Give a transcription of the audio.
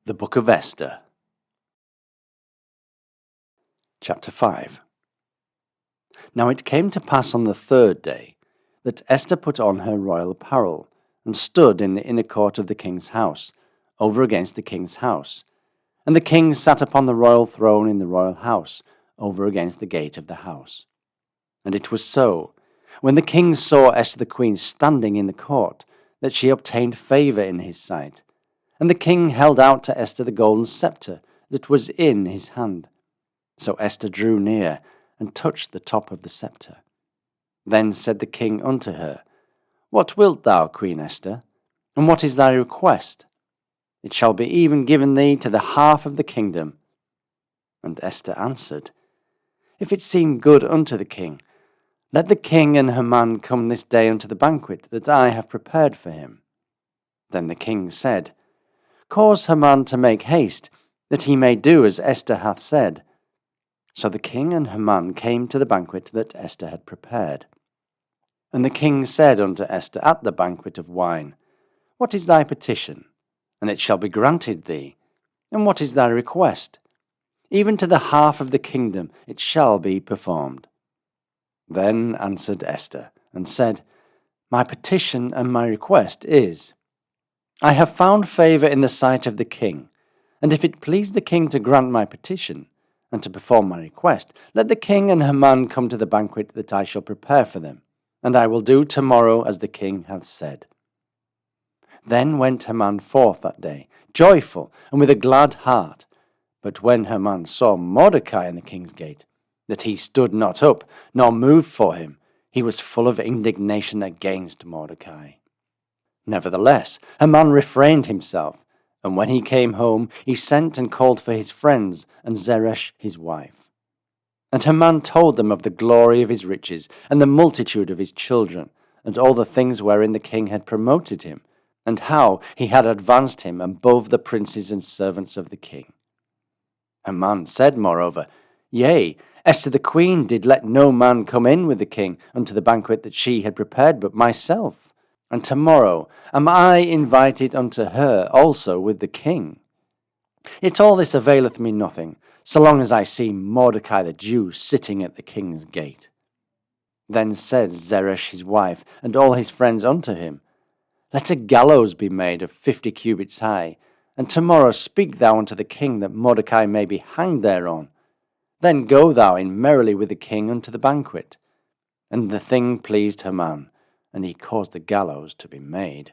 The Book of Esther. Chapter 5. Now it came to pass on the third day that Esther put on her royal apparel, and stood in the inner court of the king's house, over against the king's house. And the king sat upon the royal throne in the royal house, over against the gate of the house. And it was so, when the king saw Esther the queen standing in the court, that she obtained favour in his sight. And the king held out to Esther the golden sceptre that was in his hand. So Esther drew near, and touched the top of the sceptre. Then said the king unto her, What wilt thou, Queen Esther? And what is thy request? It shall be even given thee to the half of the kingdom. And Esther answered, If it seem good unto the king, let the king and Haman come this day unto the banquet that I have prepared for him. Then the king said, Cause Haman to make haste, that he may do as Esther hath said. So the king and Haman came to the banquet that Esther had prepared. And the king said unto Esther at the banquet of wine, What is thy petition? And it shall be granted thee. And what is thy request? Even to the half of the kingdom it shall be performed. Then answered Esther, and said, My petition and my request is, I have found favour in the sight of the king, and if it please the king to grant my petition, and to perform my request, let the king and Haman come to the banquet that I shall prepare for them, and I will do tomorrow as the king hath said. Then went Haman forth that day, joyful, and with a glad heart. But when Haman saw Mordecai in the king's gate, that he stood not up, nor moved for him, he was full of indignation against Mordecai. Nevertheless, Haman refrained himself, and when he came home, he sent and called for his friends and Zeresh his wife. And Haman told them of the glory of his riches, and the multitude of his children, and all the things wherein the king had promoted him, and how he had advanced him above the princes and servants of the king. Haman said moreover, Yea, Esther the queen did let no man come in with the king unto the banquet that she had prepared but myself. And tomorrow am I invited unto her also with the king. Yet all this availeth me nothing, so long as I see Mordecai the Jew sitting at the king's gate. Then said Zeresh his wife, and all his friends unto him, Let a gallows be made of 50 cubits high, and tomorrow speak thou unto the king that Mordecai may be hanged thereon. Then go thou in merrily with the king unto the banquet. And the thing pleased Haman, and he caused the gallows to be made.